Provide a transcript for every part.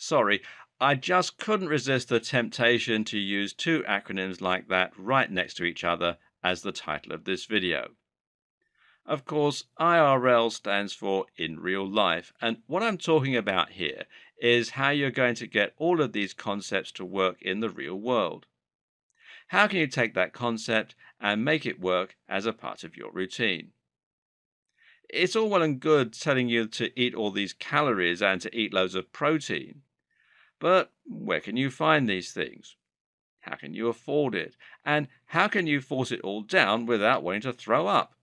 Sorry, I just couldn't resist the temptation to use two acronyms like that right next to each other as the title of this video. Of course, IRL stands for in real life, and what I'm talking about here is how you're going to get all of these concepts to work in the real world. How can you take that concept and make it work as a part of your routine? It's all well and good telling you to eat all these calories and to eat loads of protein, but where can you find these things? How can you afford it? And how can you force it all down without wanting to throw up?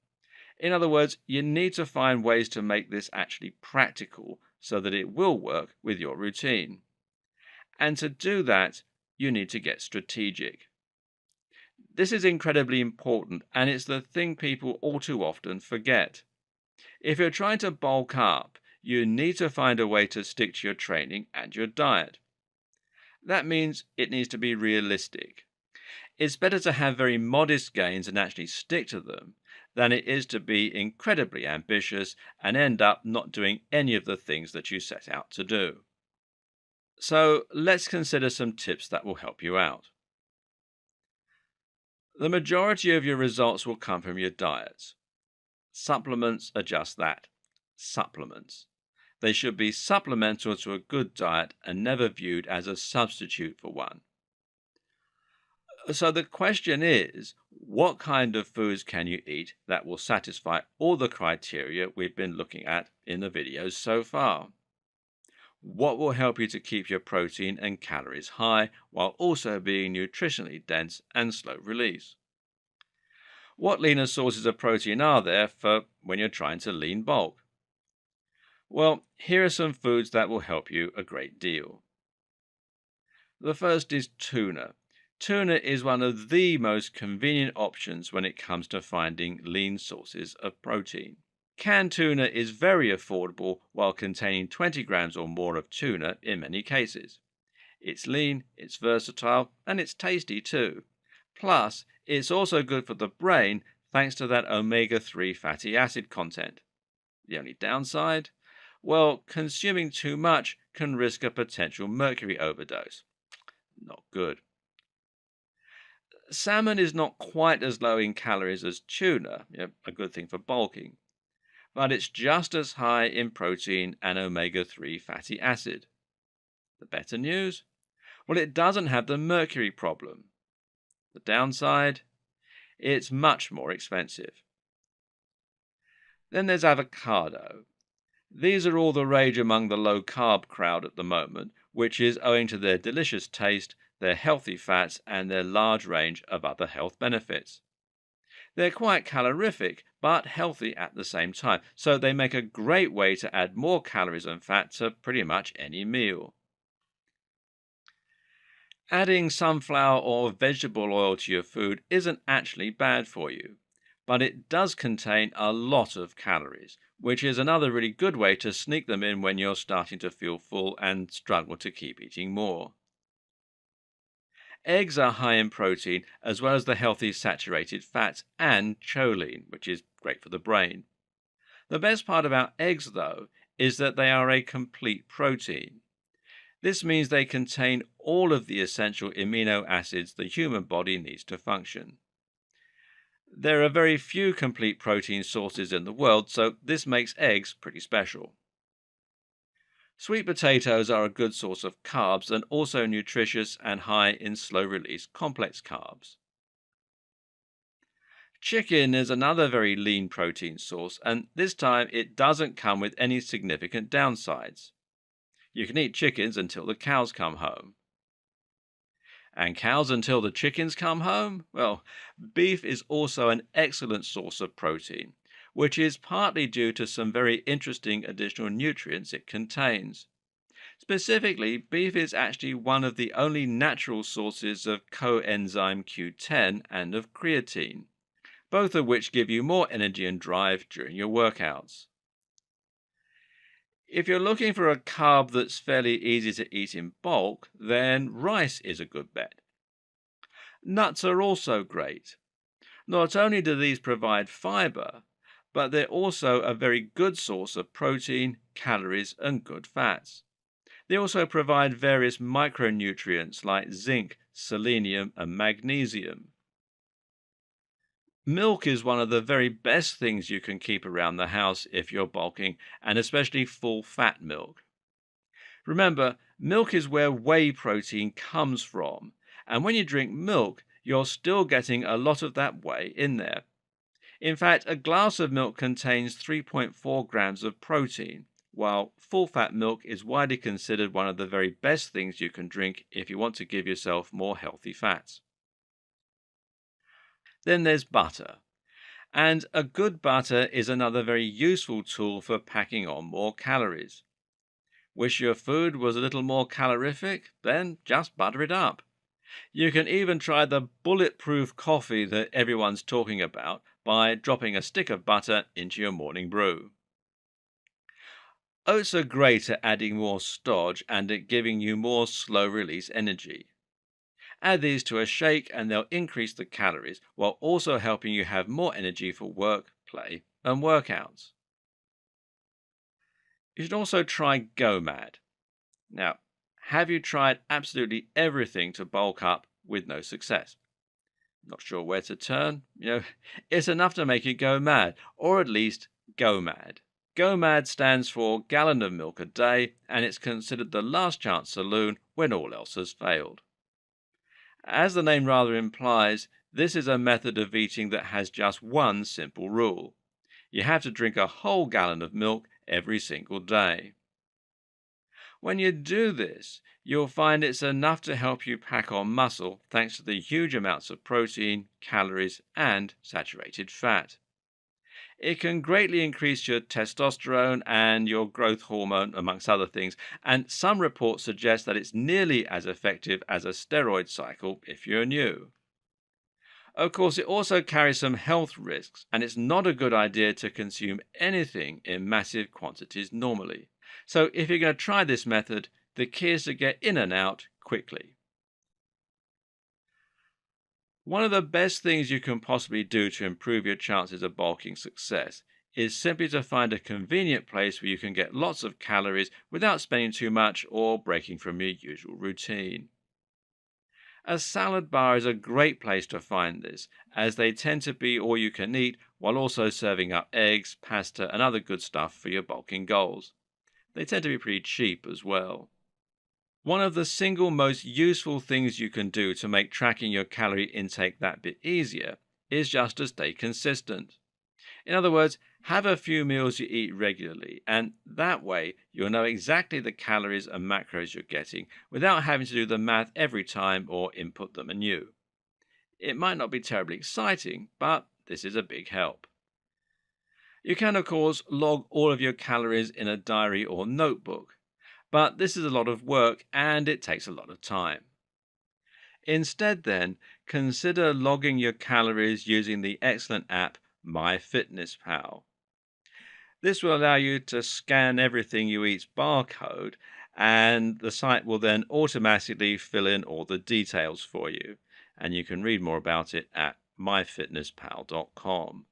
In other words, you need to find ways to make this actually practical so that it will work with your routine. And to do that, you need to get strategic. This is incredibly important, and it's the thing people all too often forget. If you're trying to bulk up, you need to find a way to stick to your training and your diet. That means it needs to be realistic. It's better to have very modest gains and actually stick to them than it is to be incredibly ambitious and end up not doing any of the things that you set out to do. So let's consider some tips that will help you out. The majority of your results will come from your diets. Supplements are just that, supplements. They should be supplemental to a good diet and never viewed as a substitute for one. So the question is, what kind of foods can you eat that will satisfy all the criteria we've been looking at in the videos so far? What will help you to keep your protein and calories high while also being nutritionally dense and slow release? What leaner sources of protein are there for when you're trying to lean bulk? Well, here are some foods that will help you a great deal. The first is tuna. Tuna is one of the most convenient options when it comes to finding lean sources of protein. Canned tuna is very affordable while containing 20 grams or more of tuna in many cases. It's lean, it's versatile, and it's tasty too. Plus, it's also good for the brain thanks to that omega-3 fatty acid content. The only downside? Well, consuming too much can risk a potential mercury overdose. Not good. Salmon is not quite as low in calories as tuna, a good thing for bulking, but it's just as high in protein and omega-3 fatty acid. The better news? Well, it doesn't have the mercury problem. The downside? It's much more expensive. Then there's avocado. These are all the rage among the low-carb crowd at the moment, which is owing to their delicious taste, their healthy fats, and their large range of other health benefits. They're quite calorific, but healthy at the same time, so they make a great way to add more calories and fat to pretty much any meal. Adding sunflower or vegetable oil to your food isn't actually bad for you, but it does contain a lot of calories, which is another really good way to sneak them in when you're starting to feel full and struggle to keep eating more. Eggs are high in protein as well as the healthy saturated fats and choline, which is great for the brain. The best part about eggs, though, is that they are a complete protein. This means they contain all of the essential amino acids the human body needs to function. There are very few complete protein sources in the world, so this makes eggs pretty special. Sweet potatoes are a good source of carbs and also nutritious and high in slow-release complex carbs. Chicken is another very lean protein source, and this time it doesn't come with any significant downsides. You can eat chickens until the cows come home. And cows until the chickens come home? Well, beef is also an excellent source of protein, which is partly due to some very interesting additional nutrients it contains. Specifically, beef is actually one of the only natural sources of coenzyme Q10 and of creatine, both of which give you more energy and drive during your workouts. If you're looking for a carb that's fairly easy to eat in bulk, then rice is a good bet. Nuts are also great. Not only do these provide fiber, but they're also a very good source of protein, calories, and good fats. They also provide various micronutrients like zinc, selenium, and magnesium. Milk is one of the very best things you can keep around the house if you're bulking, and especially full fat milk. Remember, milk is where whey protein comes from, and when you drink milk, you're still getting a lot of that whey in there. In fact, a glass of milk contains 3.4 grams of protein, while full fat milk is widely considered one of the very best things you can drink if you want to give yourself more healthy fats. Then there's butter. And a good butter is another very useful tool for packing on more calories. Wish your food was a little more calorific? Then just butter it up. You can even try the bulletproof coffee that everyone's talking about by dropping a stick of butter into your morning brew. Oats are great at adding more starch and at giving you more slow release energy. Add these to a shake and they'll increase the calories while also helping you have more energy for work, play, and workouts. You should also try GoMad. Now, have you tried absolutely everything to bulk up with no success? Not sure where to turn? It's enough to make you go mad, or at least go mad. Go mad stands for gallon of milk a day, and it's considered the last chance saloon when all else has failed. As the name rather implies, this is a method of eating that has just one simple rule. You have to drink a whole gallon of milk every single day. When you do this, you'll find it's enough to help you pack on muscle thanks to the huge amounts of protein, calories, and saturated fat. It can greatly increase your testosterone and your growth hormone, amongst other things, and some reports suggest that it's nearly as effective as a steroid cycle if you're new. Of course, it also carries some health risks, and it's not a good idea to consume anything in massive quantities normally. So, if you're going to try this method, the key is to get in and out quickly. One of the best things you can possibly do to improve your chances of bulking success is simply to find a convenient place where you can get lots of calories without spending too much or breaking from your usual routine. A salad bar is a great place to find this, as they tend to be all you can eat while also serving up eggs, pasta, and other good stuff for your bulking goals. They tend to be pretty cheap as well. One of the single most useful things you can do to make tracking your calorie intake that bit easier is just to stay consistent. In other words, have a few meals you eat regularly, and that way you'll know exactly the calories and macros you're getting without having to do the math every time or input them anew. It might not be terribly exciting, but this is a big help. You can, of course, log all of your calories in a diary or notebook, but this is a lot of work and it takes a lot of time. Instead, then, consider logging your calories using the excellent app MyFitnessPal. This will allow you to scan everything you eat's barcode, and the site will then automatically fill in all the details for you. And you can read more about it at myfitnesspal.com.